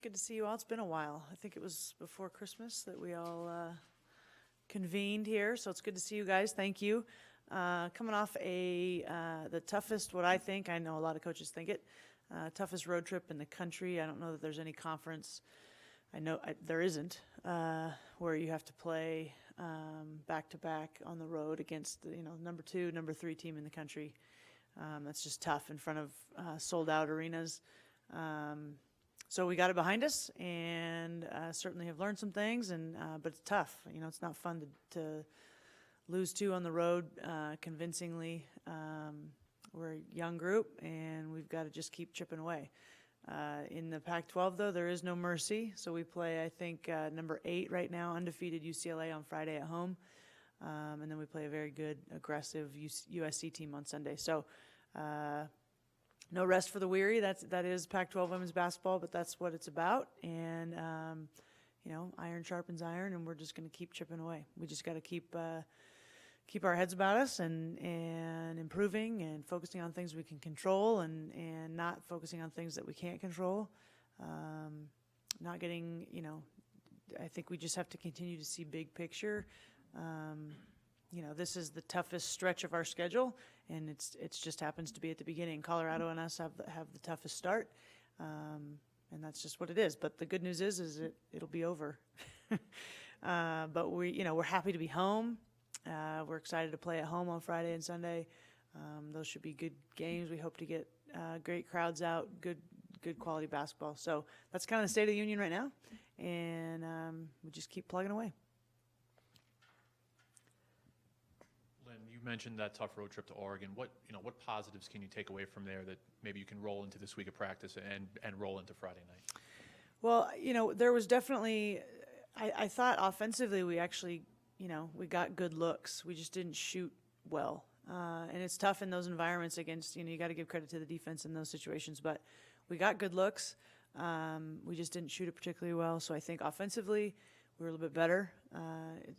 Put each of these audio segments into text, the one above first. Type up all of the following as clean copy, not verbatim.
Good to see you all. It's been a while. I think it was before Christmas that we all convened here, so it's good to see you guys. Thank you. Coming off the toughest, what I know a lot of coaches think it, toughest road trip in the country. I don't know that there's any conference. There isn't, where you have to play back-to-back on the road against the number 2, number 3 team in the country. That's just tough in front of sold-out arenas. So we got it behind us, and certainly have learned some things. But it's tough. It's not fun to lose 2 on the road convincingly. We're a young group, and we've got to just keep chipping away. In the Pac-12, though, there is no mercy. So we play, I think, number 8 right now, undefeated UCLA on Friday at home. And then we play a very good, aggressive USC team on Sunday. So no rest for the weary. That is Pac-12 women's basketball, but that's what it's about. And, iron sharpens iron, and we're just going to keep chipping away. We just got to keep our heads about us and improving and focusing on things we can control and not focusing on things that we can't control. Not getting, I think we just have to continue to see big picture. This is the toughest stretch of our schedule, and it's just happens to be at the beginning. Colorado and us have the toughest start, and that's just what it is. But the good news is it'll be over. But we're happy to be home. We're excited to play at home on Friday and Sunday. Those should be good games. We hope to get great crowds out, good quality basketball. So that's kind of the state of the union right now, and we just keep plugging away. Lynn, you mentioned that tough road trip to Oregon. What positives can you take away from there that maybe you can roll into this week of practice and roll into Friday night? Well, there was definitely, I thought offensively we actually, we got good looks. We just didn't shoot well. And it's tough in those environments against, you got to give credit to the defense in those situations. But we got good looks. We just didn't shoot it particularly well. So I think offensively we were a little bit better.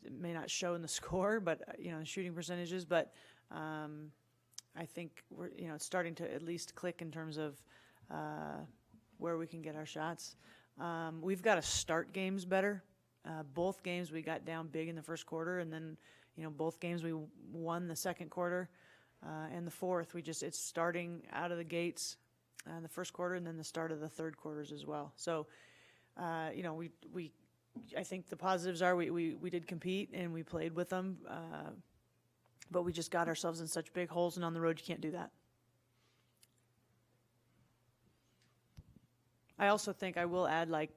It may not show in the score, but, the shooting percentages. But I think we're, it's starting to at least click in terms of where we can get our shots. We've got to start games better. Both games we got down big in the first quarter, and then, both games we won the second quarter, and the fourth. It's starting out of the gates in the first quarter, and then the start of the third quarters as well. So, I think the positives are we did compete and we played with them, but we just got ourselves in such big holes, and on the road you can't do that. I also think I will add, I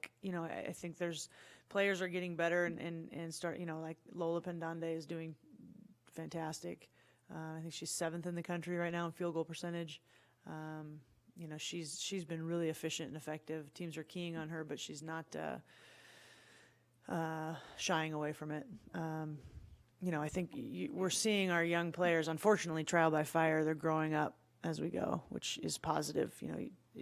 think there's players are getting better and start, like Lola Pendande is doing fantastic. I think she's 7th in the country right now in field goal percentage. She's been really efficient and effective. Teams are keying on her, but she's not shying away from it. I think we're seeing our young players, unfortunately, trial by fire. They're growing up as we go, which is positive.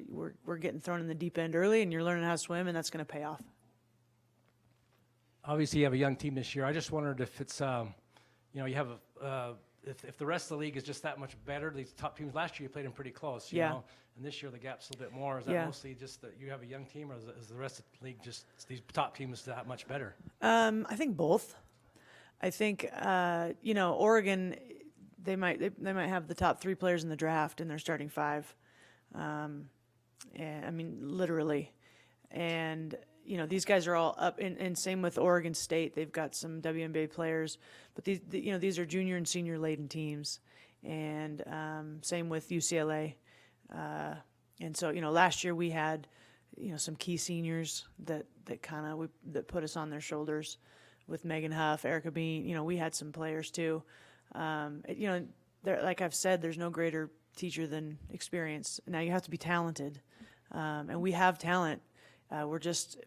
We're getting thrown in the deep end early, and you're learning how to swim, and that's going to pay off. Obviously, you have a young team this year. I just wondered if it's, you have if the rest of the league is just that much better. These top teams last year you played them pretty close, you know, and this year the gap's a little bit more. Is that mostly just that you have a young team, or is the rest of the league just these top teams that much better? I think both. I think Oregon, they might have the top 3 players in the draft in their starting 5. And I mean, literally. And, these guys are all up, and same with Oregon State. They've got some WNBA players, but these are junior and senior laden teams. And same with UCLA. And so, last year we had, some key seniors that put us on their shoulders with Megan Huff, Erica Bean. We had some players too. Like I've said, there's no greater teacher than experience. Now you have to be talented, and we have talent. We're just,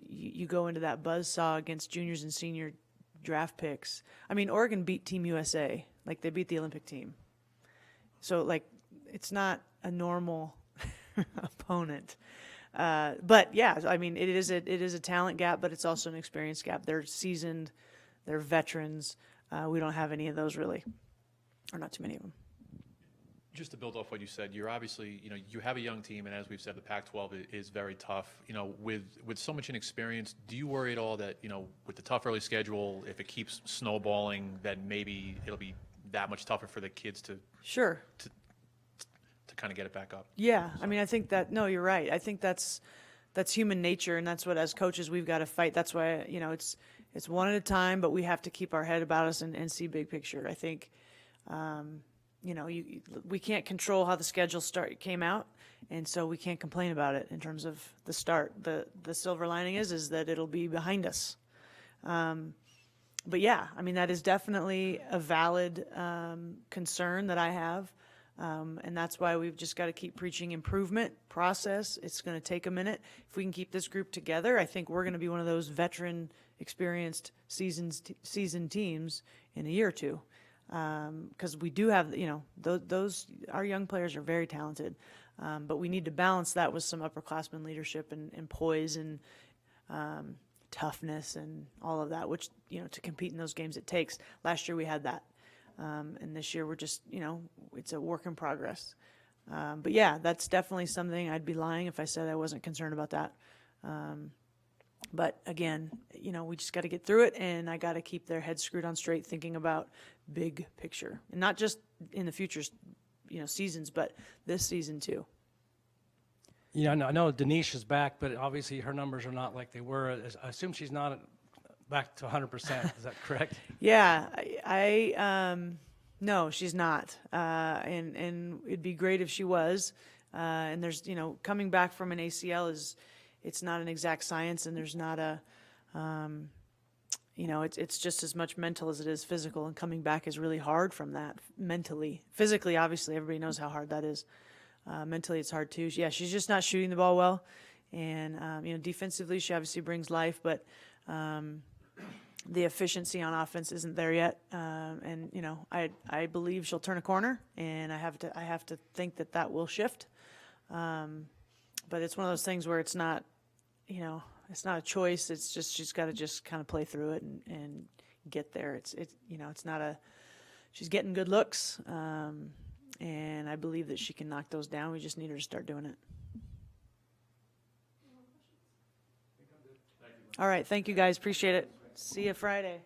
you go into that buzzsaw against juniors and senior draft picks. I mean, Oregon beat Team USA, like they beat the Olympic team. So it's not a normal opponent. But yeah, I mean, it is a talent gap, but it's also an experience gap. They're seasoned, they're veterans. We don't have any of those really, or not too many of them. Just to build off what you said, you're obviously, you have a young team, and as we've said, the Pac-12 is very tough. With so much inexperience, do you worry at all that, with the tough early schedule, if it keeps snowballing, that maybe it'll be that much tougher for the kids to Sure. kind of get it back up? Yeah, I mean, I think that, no, you're right. I think that's human nature, and that's what, as coaches, we've got to fight. That's why, it's one at a time, but we have to keep our head about us and see big picture. I think, we can't control how the schedule came out, and so we can't complain about it in terms of the start. The silver lining is that it'll be behind us. But yeah, I mean, that is definitely a valid concern that I have. And that's why we've just got to keep preaching improvement process. It's going to take a minute. If we can keep this group together, I think we're going to be one of those veteran, experienced seasoned teams in a year or two. Because we do have, those our young players are very talented, but we need to balance that with some upperclassmen leadership and poise and toughness and all of that, which, to compete in those games it takes. Last year we had that. And this year we're just, it's a work in progress. But yeah, that's definitely something. I'd be lying if I said I wasn't concerned about that. But again, we just got to get through it, and I got to keep their heads screwed on straight, thinking about big picture, and not just in the future, seasons, but this season too. Yeah, I know Denise is back, but obviously her numbers are not like they were. I assume she's not back to 100%. Is that correct? Yeah, no, she's not. And it'd be great if she was. And there's, coming back from an ACL it's not an exact science, and there's not a, it's just as much mental as it is physical, and coming back is really hard from that mentally. Physically, obviously, everybody knows how hard that is. Mentally, it's hard too. Yeah, she's just not shooting the ball well. And, defensively, she obviously brings life, but the efficiency on offense isn't there yet. And, I believe she'll turn a corner, and I have to think that will shift. But it's one of those things where it's not, it's not a choice. It's just, she's got to just kind of play through it and get there. It's not she's getting good looks. And I believe that she can knock those down. We just need her to start doing it. All right. Thank you, guys. Appreciate it. See you Friday.